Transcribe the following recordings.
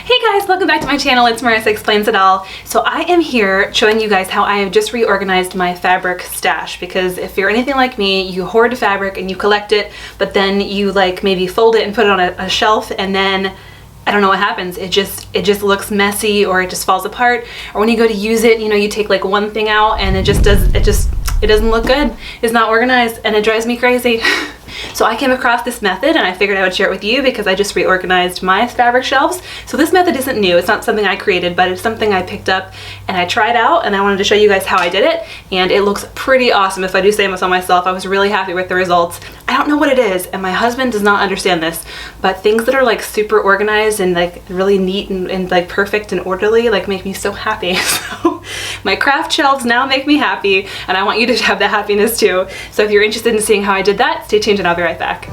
Hey guys, welcome back to my channel. It's Marissa Explains It All. So I am here showing you guys how I have just reorganized my fabric stash, because if you're anything like me, you hoard fabric and you collect it, but then you like maybe fold it and put it on a shelf, and then I don't know what happens. It just looks messy, or it just falls apart, or when you go to use it, you know, you take like one thing out and it doesn't look good. It's not organized and it drives me crazy. So I came across this method and I figured I would share it with you because I just reorganized my fabric shelves. So this method isn't new. It's not something I created, but it's something I picked up and I tried out, and I wanted to show you guys how I did it. And it looks pretty awesome, if I do say so myself. I was really happy with the results. I don't know what it is, and my husband does not understand this, but things that are like super organized and like really neat and like perfect and orderly like make me so happy. So my craft shelves now make me happy, and I want you to have that happiness too. So if you're interested in seeing how I did that, stay tuned and I'll be right back.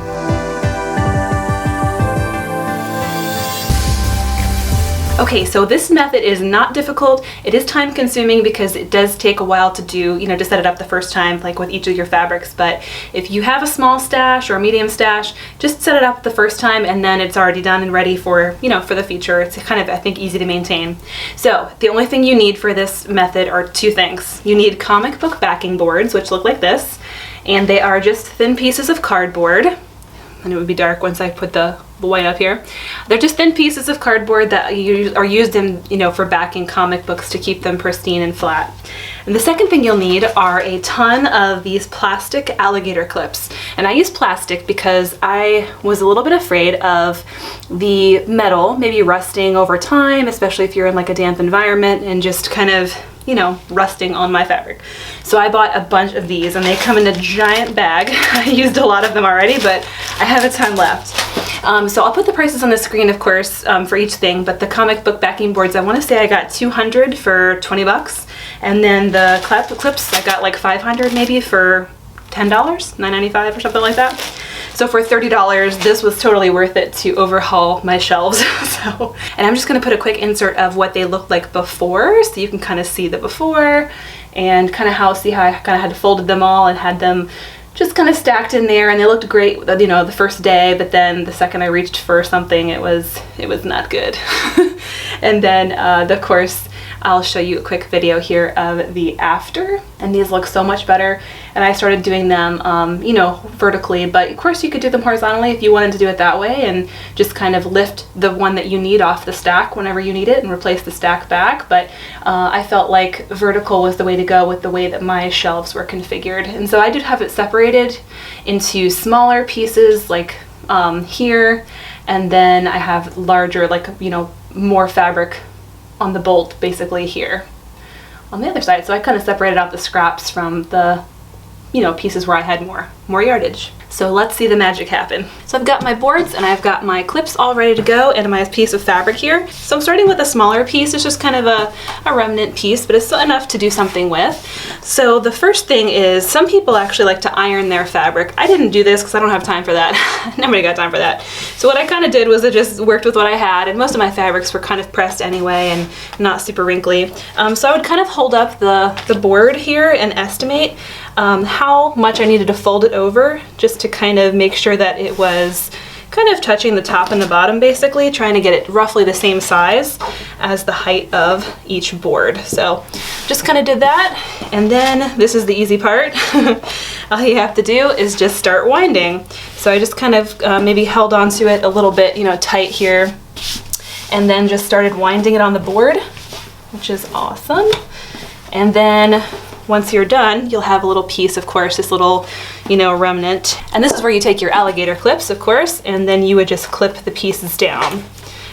Okay, so this method is not difficult. It is time consuming because it does take a while to do, you know, to set it up the first time, like with each of your fabrics. But if you have a small stash or a medium stash, just set it up the first time and then it's already done and ready for, you know, for the future. It's kind of, I think, easy to maintain. So the only thing you need for this method are two things. You need comic book backing boards, which look like this, and they are just thin pieces of cardboard. And it would be dark once I put the white up here. They're just thin pieces of cardboard that are used in, you know, for backing comic books to keep them pristine and flat. And the second thing you'll need are a ton of these plastic alligator clips. And I use plastic because I was a little bit afraid of the metal maybe rusting over time, especially if you're in like a damp environment, and just kind of, you know, rusting on my fabric. So I bought a bunch of these and they come in a giant bag. I used a lot of them already, but I have a ton left. So I'll put the prices on the screen, of course, for each thing, but the comic book backing boards, I want to say I got 200 for 20 bucks. And then the clips, I got like 500 maybe for $10, $9.95 or something like that. So for $30, this was totally worth it to overhaul my shelves. And I'm just gonna put a quick insert of what they looked like before, so you can kind of see the before and kind of see how I kind of had folded them all and had them just kind of stacked in there, and they looked great, you know, the first day, but then the second I reached for something, it was not good. And then of course I'll show you a quick video here of the after, and these look so much better. And I started doing them, you know, vertically, but of course you could do them horizontally if you wanted to do it that way, and just kind of lift the one that you need off the stack whenever you need it and replace the stack back. But I felt like vertical was the way to go with the way that my shelves were configured. And so I did have it separated into smaller pieces like here, and then I have larger, like, you know, more fabric on the bolt basically here on the other side. So I kind of separated out the scraps from the, you know, pieces where I had more yardage. So let's see the magic happen. So I've got my boards and I've got my clips all ready to go, and my piece of fabric here. So I'm starting with a smaller piece. It's just kind of a remnant piece, but it's still enough to do something with. So the first thing is, some people actually like to iron their fabric. I didn't do this because I don't have time for that. Nobody got time for that. So what I kind of did was I just worked with what I had, and most of my fabrics were kind of pressed anyway and not super wrinkly. So I would kind of hold up the board here and estimate how much I needed to fold it over, just to kind of make sure that it was kind of touching the top and the bottom, basically trying to get it roughly the same size as the height of each board. So just kind of did that, and then this is the easy part. All you have to do is just start winding. So I just kind of maybe held onto it a little bit, you know, tight here, and then just started winding it on the board, which is awesome. And then once you're done, you'll have a little piece, of course, this little, you know, remnant. And this is where you take your alligator clips, of course, and then you would just clip the pieces down.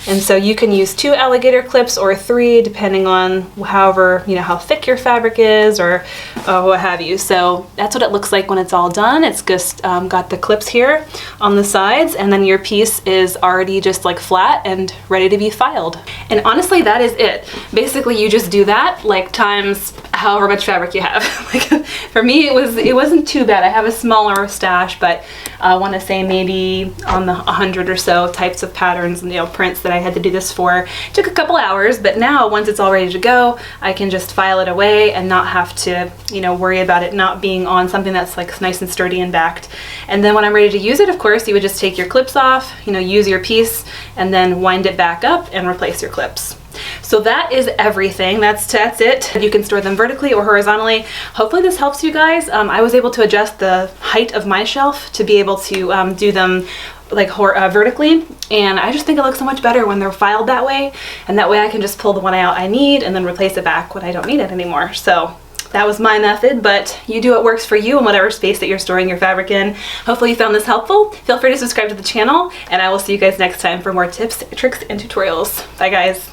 And so you can use 2 alligator clips or 3, depending on however, you know, how thick your fabric is, or what have you. So that's what it looks like when it's all done. It's just got the clips here on the sides, and then your piece is already just like flat and ready to be filed. And honestly, that is it. Basically, you just do that like times however much fabric you have. Like for me, it wasn't too bad. I have a smaller stash, but I want to say maybe on the 100 or so types of patterns and, you know, prints that I had to do this for. It took a couple hours, but now once it's all ready to go, I can just file it away and not have to, you know, worry about it not being on something that's like nice and sturdy and backed. And then when I'm ready to use it, of course, you would just take your clips off, you know, use your piece, and then wind it back up and replace your clips. So that is everything. That's it. You can store them vertically or horizontally. Hopefully this helps you guys. I was able to adjust the height of my shelf to be able to do them like vertically, and I just think it looks so much better when they're filed that way, and that way I can just pull the one out I need and then replace it back when I don't need it anymore. So that was my method, but you do what works for you in whatever space that you're storing your fabric in. Hopefully you found this helpful. Feel free to subscribe to the channel, and I will see you guys next time for more tips, tricks, and tutorials. Bye guys.